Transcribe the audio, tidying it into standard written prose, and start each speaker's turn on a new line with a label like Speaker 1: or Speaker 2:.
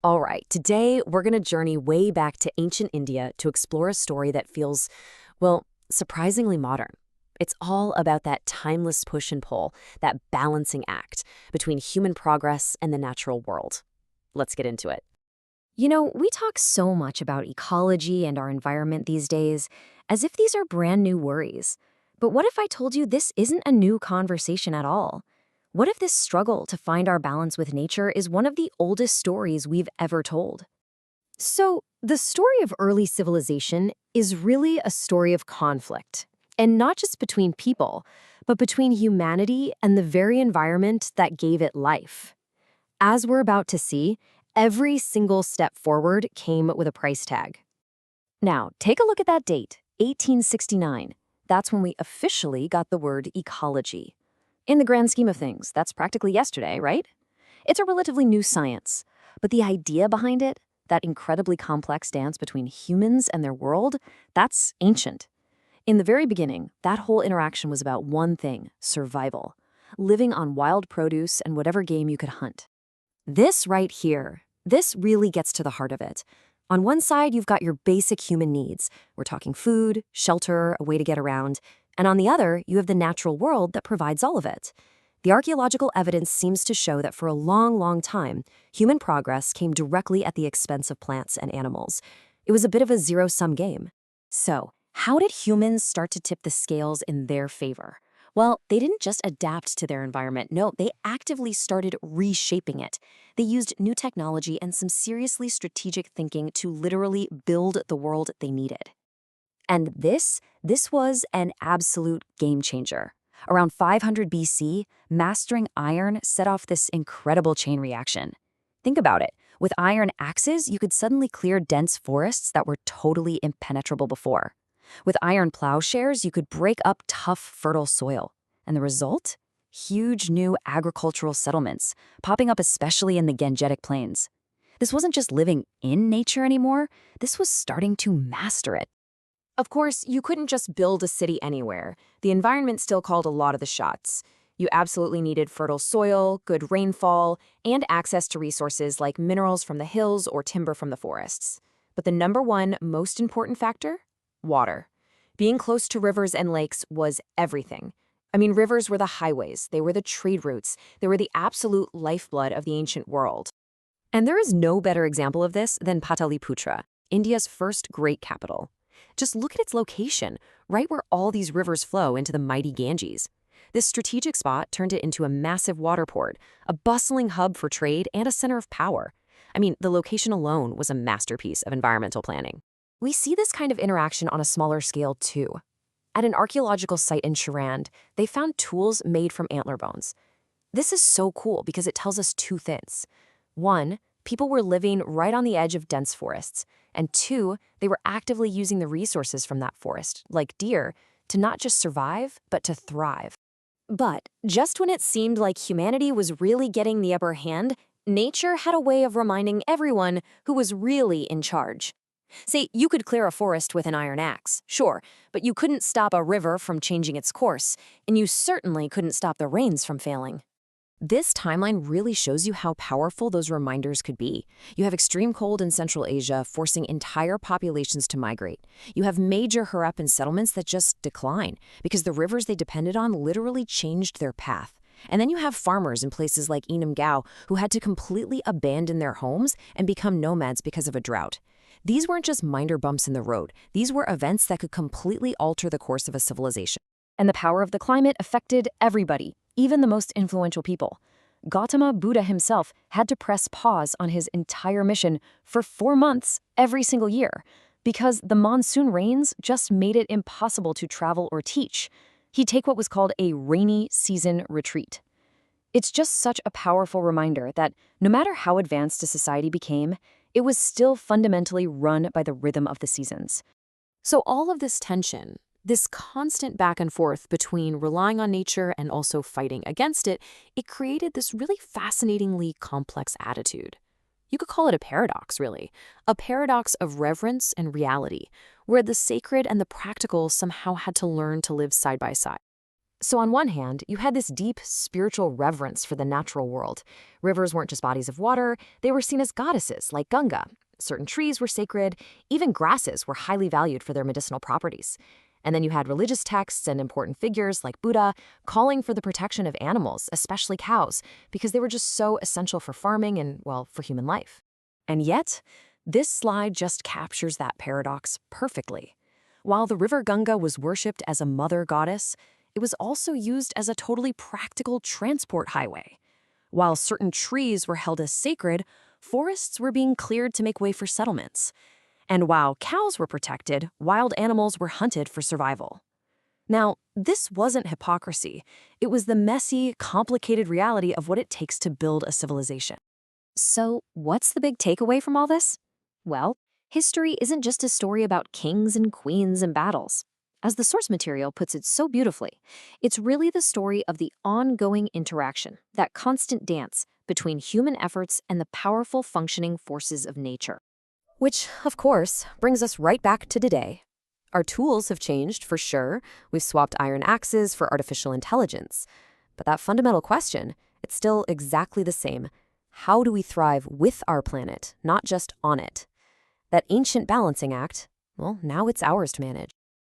Speaker 1: All right, today we're going to journey way back to ancient India to explore a story that feels, well, surprisingly modern. It's all about that timeless push and pull, that balancing act between human progress and the natural world. Let's get into it.
Speaker 2: We talk so much about ecology and our environment these days, as if these are brand new worries. But what if I told you this isn't a new conversation at all? What if this struggle to find our balance with nature is one of the oldest stories we've ever told? So, the story of early civilization is really a story of conflict, and not just between people, but between humanity and the very environment that gave it life. As we're about to see, every single step forward came with a price tag. Now, take a look at that date, 1869. That's when we officially got the word ecology. In the grand scheme of things, that's practically yesterday, right? It's a relatively new science, but the idea behind it, that incredibly complex dance between humans and their world, that's ancient. In the very beginning, that whole interaction was about one thing: survival, living on wild produce and whatever game you could hunt. This right here, this really gets to the heart of it. On one side, you've got your basic human needs. We're talking food, shelter, a way to get around. And on the other, you have the natural world that provides all of it. The archaeological evidence seems to show that for a long, long time, human progress came directly at the expense of plants and animals. It was a bit of a zero-sum game. So, how did humans start to tip the scales in their favor? Well, they didn't just adapt to their environment. No, they actively started reshaping it. They used new technology and some seriously strategic thinking to literally build the world they needed. And this was an absolute game changer. Around 500 BC, mastering iron set off this incredible chain reaction. Think about it. With iron axes, you could suddenly clear dense forests that were totally impenetrable before. With iron plowshares, you could break up tough, fertile soil. And the result? Huge new agricultural settlements, popping up especially in the Gangetic Plains. This wasn't just living in nature anymore, this was starting to master it.
Speaker 1: Of course, you couldn't just build a city anywhere. The environment still called a lot of the shots. You absolutely needed fertile soil, good rainfall, and access to resources like minerals from the hills or timber from the forests. But the number one most important factor? Water. Being close to rivers and lakes was everything. I mean, rivers were the highways, they were the trade routes, they were the absolute lifeblood of the ancient world. And there is no better example of this than Pataliputra, India's first great capital. Just look at its location, right where all these rivers flow into the mighty Ganges. This strategic spot turned it into a massive water port, a bustling hub for trade, and a center of power. I mean, the location alone was a masterpiece of environmental planning. We see this kind of interaction on a smaller scale, too. At an archaeological site in Charand, they found tools made from antler bones. This is so cool because it tells us two things. One, people were living right on the edge of dense forests. And two, they were actively using the resources from that forest, like deer, to not just survive, but to thrive. But just when it seemed like humanity was really getting the upper hand, nature had a way of reminding everyone who was really in charge. Say, you could clear a forest with an iron axe, sure, but you couldn't stop a river from changing its course, and you certainly couldn't stop the rains from failing. This timeline really shows you how powerful those reminders could be. You have extreme cold in Central Asia forcing entire populations to migrate. You have major Harappan settlements that just decline because the rivers they depended on literally changed their path. And then you have farmers in places like Enam Gao who had to completely abandon their homes and become nomads because of a drought. These weren't just minor bumps in the road. These were events that could completely alter the course of a civilization. And the power of the climate affected everybody, even the most influential people. Gautama Buddha himself had to press pause on his entire mission for 4 months every single year because the monsoon rains just made it impossible to travel or teach. He'd take what was called a rainy season retreat. It's just such a powerful reminder that no matter how advanced a society became, it was still fundamentally run by the rhythm of the seasons. So all of this tension, this constant back and forth between relying on nature and also fighting against it, it created this really fascinatingly complex attitude. You could call it a paradox, really. A paradox of reverence and reality, where the sacred and the practical somehow had to learn to live side by side. So on one hand, you had this deep spiritual reverence for the natural world. Rivers weren't just bodies of water, they were seen as goddesses, like Ganga. Certain trees were sacred, even grasses were highly valued for their medicinal properties. And then you had religious texts and important figures like Buddha calling for the protection of animals, especially cows, because they were just so essential for farming and, well, for human life. And yet, this slide just captures that paradox perfectly. While the river Ganga was worshipped as a mother goddess, it was also used as a totally practical transport highway. While certain trees were held as sacred, forests were being cleared to make way for settlements. And while cows were protected, wild animals were hunted for survival. Now, this wasn't hypocrisy. It was the messy, complicated reality of what it takes to build a civilization.
Speaker 2: So, what's the big takeaway from all this? Well, history isn't just a story about kings and queens and battles. As the source material puts it so beautifully, it's really the story of the ongoing interaction, that constant dance between human efforts and the powerful functioning forces of nature.
Speaker 1: Which, of course, brings us right back to today. Our tools have changed, for sure. We've swapped iron axes for artificial intelligence. But that fundamental question, it's still exactly the same. How do we thrive with our planet, not just on it? That ancient balancing act, well, now it's ours to manage.